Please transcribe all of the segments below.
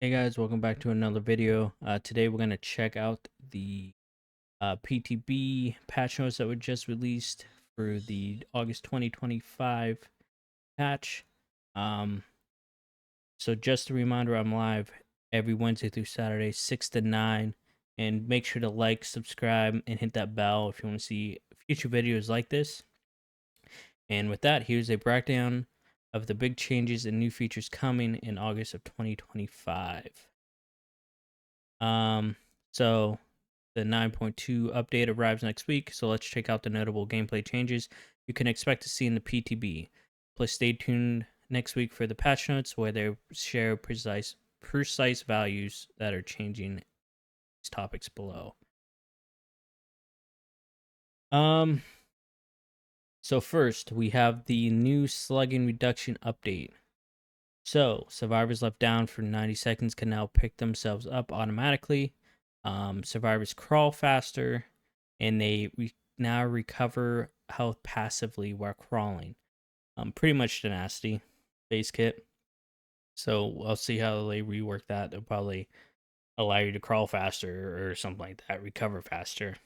Hey guys, welcome back to another video. Today we're going to check out the PTB patch notes that were just released for the August 2025 patch. Um, so just a reminder, I'm live every Wednesday through Saturday, 6 to 9. And make sure to like, subscribe, and hit that bell if you want to see future videos like this. And with that, here's a breakdown of the big changes and new features coming in August of 2025. So the 9.2 update arrives next week, so let's check out the notable gameplay changes you can expect to see in the PTB. Plus, stay tuned next week for the patch notes where they share precise values that are changing these topics below. So first we have the new slugging reduction update. So survivors left down for 90 seconds can now pick themselves up automatically. Survivors crawl faster, and they now recover health passively while crawling. Pretty much tenacity base kit. So I'll see how they rework that. They'll probably allow you to crawl faster or something like that, recover faster.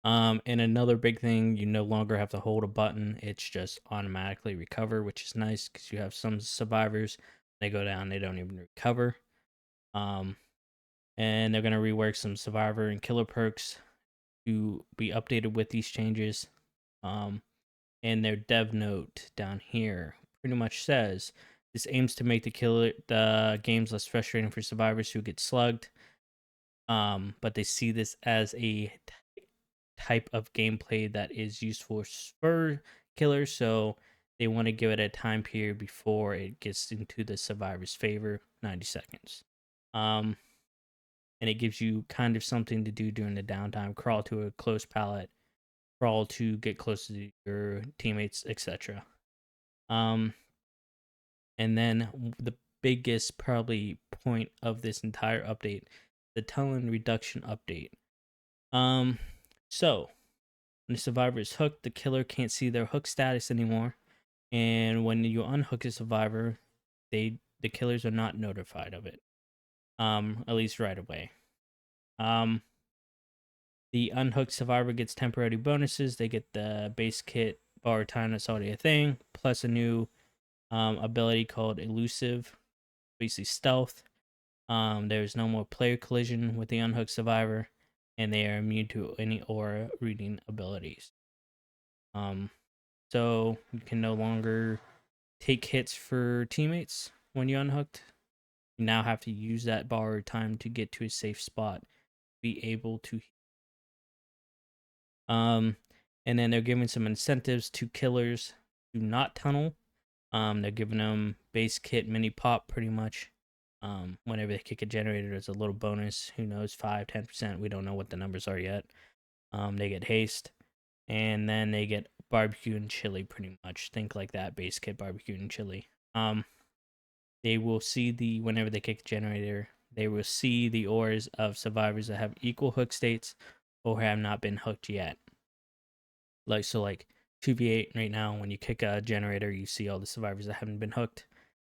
And another big thing, you no longer have to hold a button. It's just automatically recover, which is nice because you have some survivors, they go down, they don't even recover. And they're going to rework some survivor and killer perks to be updated with these changes. And their dev note down here pretty much says this aims to make the games less frustrating for survivors who get slugged. But they see this as a type of gameplay that is useful for killers, so they want to give it a time period before it gets into the survivor's favor, 90 seconds. And it gives you kind of something to do during the downtime, crawl to a close pallet, crawl to get close to your teammates, etc. And then the biggest probably point of this entire update, the tunneling reduction update. So when the survivor is hooked, the killer can't see their hook status anymore. And when you unhook a survivor, the killers are not notified of it. At least right away. The unhooked survivor gets temporary bonuses. They get the base kit bar time that's already a thing, plus a new ability called elusive, basically stealth. There's no more player collision with the unhooked survivor, and they are immune to any aura reading abilities. So you can no longer take hits for teammates when you unhooked. You now have to use that borrowed time to get to a safe spot, be able to. And then they're giving some incentives to killers to not tunnel. They're giving them base kit mini pop pretty much. Whenever they kick a generator, there's a little bonus. Who knows, 5-10%. We don't know what the numbers are yet. They get haste, and then they get barbecue and chili pretty much. Think like that, base kit barbecue and chili. They will see whenever they kick a generator, they will see the auras of survivors that have equal hook states or have not been hooked yet. Like 2v8 right now, when you kick a generator, you see all the survivors that haven't been hooked.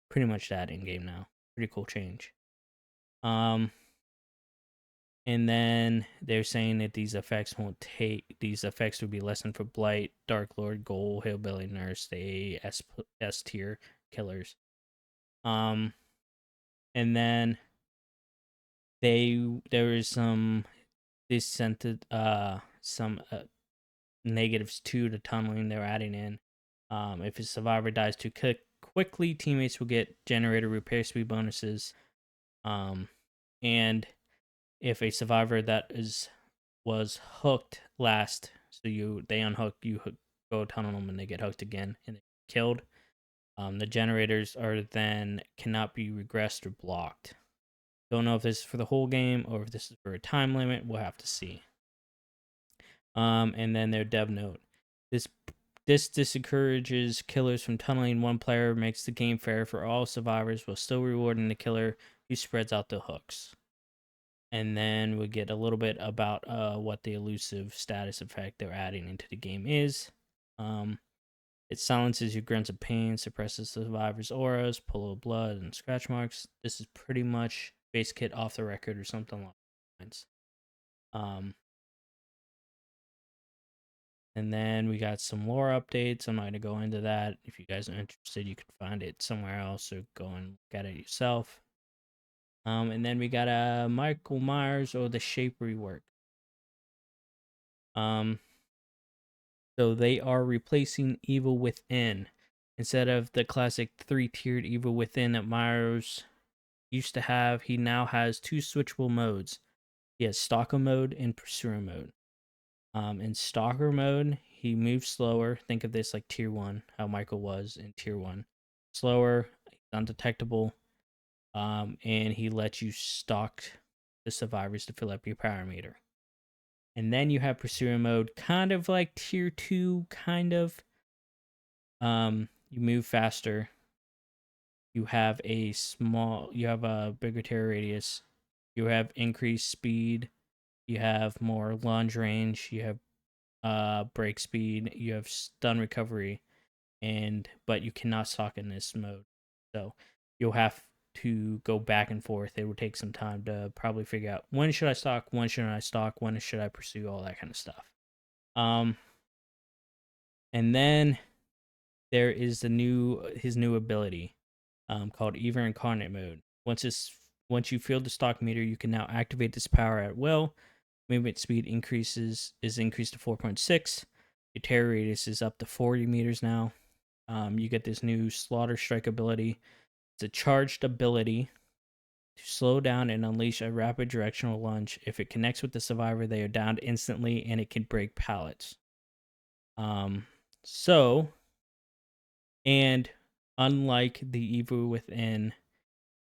Pretty much that in game now. Pretty cool change. And then they're saying that these effects will be lessened for Blight, Dark Lord, Ghoul, Hillbilly Nurse, the S tier killers. And then there is some dissented some negatives to the tunneling they're adding in. If a survivor dies too quickly, teammates will get generator repair speed bonuses. And if a survivor that was hooked last, so they unhook, go tunnel them, and they get hooked again and killed. The generators cannot be regressed or blocked. Don't know if this is for the whole game or if this is for a time limit. We'll have to see. And then their dev note. This discourages killers from tunneling one player, makes the game fair for all survivors, while still rewarding the killer who spreads out the hooks. And then we get a little bit about what the elusive status effect they're adding into the game is. It silences your grunts of pain, suppresses the survivor's auras, pull of blood, and scratch marks. This is pretty much base kit off the record or something like that. And then we got some lore updates. I'm not going to go into that. If you guys are interested, you can find it somewhere else or go and look at it yourself. And then we got a Michael Myers or the Shape rework. So they are replacing Evil Within. Instead of the classic 3-tiered Evil Within that Myers used to have, he now has 2 switchable modes. He has Stalker mode and Pursuer mode. In Stalker mode, he moves slower. Think of this like Tier 1, how Michael was in Tier 1. Slower, undetectable, and he lets you stalk the survivors to fill up your power meter. And then you have Pursuer mode, kind of like Tier 2, kind of. You move faster. You have a bigger terror radius. You have increased speed. You have more lunge range. You have break speed. You have stun recovery, but you cannot stalk in this mode. So you'll have to go back and forth. It will take some time to probably figure out when should I stalk, when should I stalk, when should I pursue, all that kind of stuff. And then there is his new ability, called Ever Incarnate mode. Once you fill the stock meter, you can now activate this power at will. Movement speed is increased to 4.6. Your terror radius is up to 40 meters now. You get this new Slaughter Strike ability. It's a charged ability to slow down and unleash a rapid directional lunge. If it connects with the survivor, they are downed instantly, and it can break pallets. And unlike the Evil Within,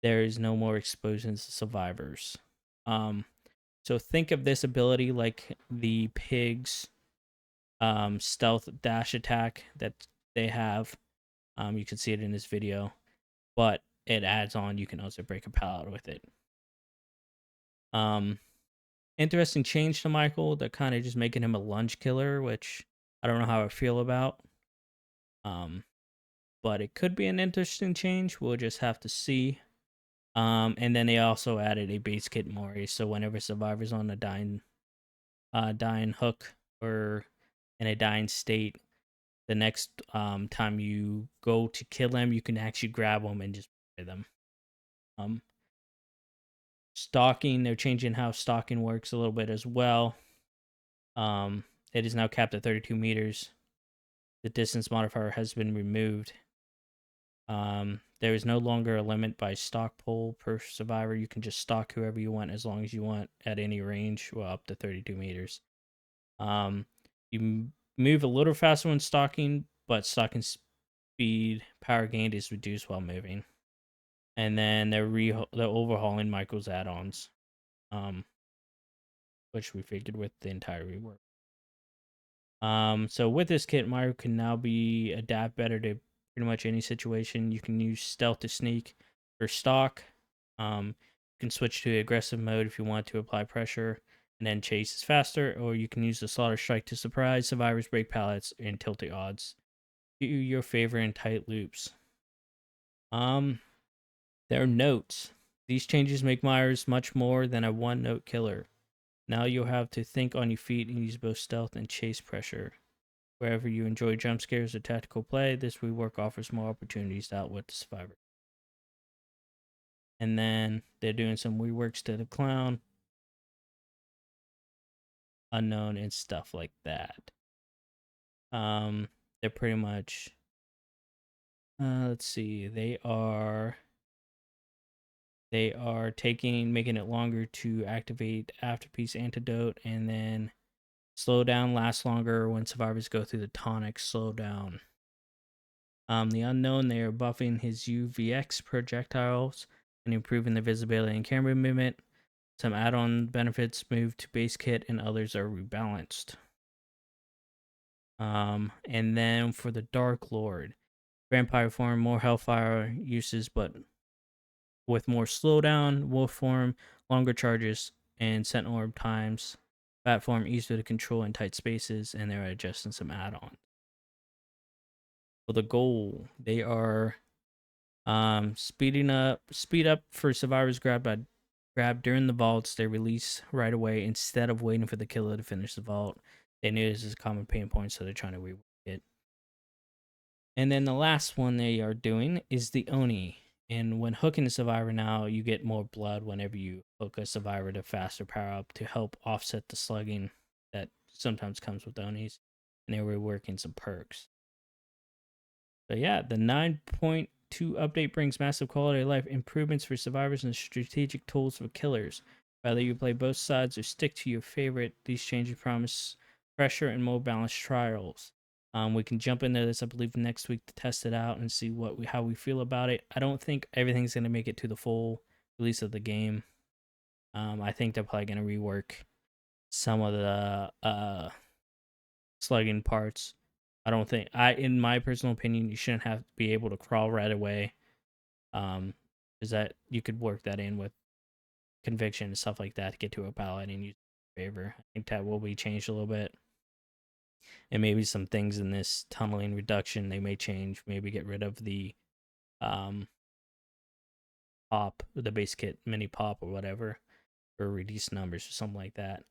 there is no more explosions to survivors. So think of this ability like the pig's stealth dash attack that they have. You can see it in this video, but it adds on. You can also break a pallet with it. Interesting change to Michael. They're kind of just making him a lunge killer, which I don't know how I feel about. But it could be an interesting change. We'll just have to see. And then they also added a base kit Mori, so whenever survivors on a dying hook or in a dying state, the next time you go to kill them, you can actually grab them and just play them. Stalking, they're changing how stalking works a little bit as well. It is now capped at 32 meters. The distance modifier has been removed. There is no longer a limit by stock pull per survivor. You can just stalk whoever you want as long as you want at any range, well, up to 32 meters. You move a little faster when stalking, but stalking speed power gained is reduced while moving. And then they're overhauling Michael's add-ons, which we figured with the entire rework. So with this kit, Mario can now adapt better to pretty much any situation. You can use stealth to sneak or stalk. You can switch to aggressive mode if you want to apply pressure and then chase is faster, or you can use the Slaughter Strike to surprise survivors, break pallets, and tilt the odds. Do your favor in tight loops. There are notes. These changes make Myers much more than a one-note killer. Now you'll have to think on your feet and use both stealth and chase pressure. Wherever you enjoy jump scares or tactical play, this rework offers more opportunities to outwit the survivor. And then they're doing some reworks to the clown, unknown, and stuff like that. They're pretty much, let's see, they are making it longer to activate Afterpiece Antidote, and then slow down lasts longer when survivors go through the tonic slowdown. The unknown, they are buffing his UVX projectiles and improving the visibility and camera movement. Some add-on benefits move to base kit, and others are rebalanced. And then for the Dark Lord, vampire form, more hellfire uses, but with more slowdown, wolf form, longer charges, and sentinel orb times. Bat form easier to control in tight spaces, and they're adjusting some add-ons. for the goal. They are speed up for survivors grab during the vaults. They release right away instead of waiting for the killer to finish the vault. They knew this is a common pain point, so they're trying to rework it. And then the last one they are doing is the Oni. And when hooking a survivor now, you get more blood whenever you hook a survivor to faster power up to help offset the slugging that sometimes comes with Onis. And they're reworking some perks. But yeah, the 9.2 update brings massive quality of life improvements for survivors and strategic tools for killers. Whether you play both sides or stick to your favorite, these changes promise fresher and more balanced trials. We can jump into this, I believe, next week to test it out and see how we feel about it. I don't think everything's gonna make it to the full release of the game. I think they're probably gonna rework some of the slugging parts. I don't think in my personal opinion, you shouldn't have to be able to crawl right away. Is that you could work that in with conviction and stuff like that to get to a pallet and use favor. I think that will be changed a little bit. And maybe some things in this tunneling reduction they may change. Maybe get rid of the pop, the base kit mini pop or whatever, or reduce numbers or something like that.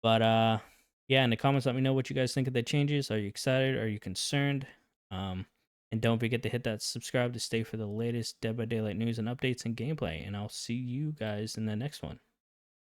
But yeah, in the comments, let me know what you guys think of the changes. Are you excited? Are you concerned? And don't forget to hit that subscribe to stay for the latest Dead by Daylight news and updates and gameplay. And I'll see you guys in the next one.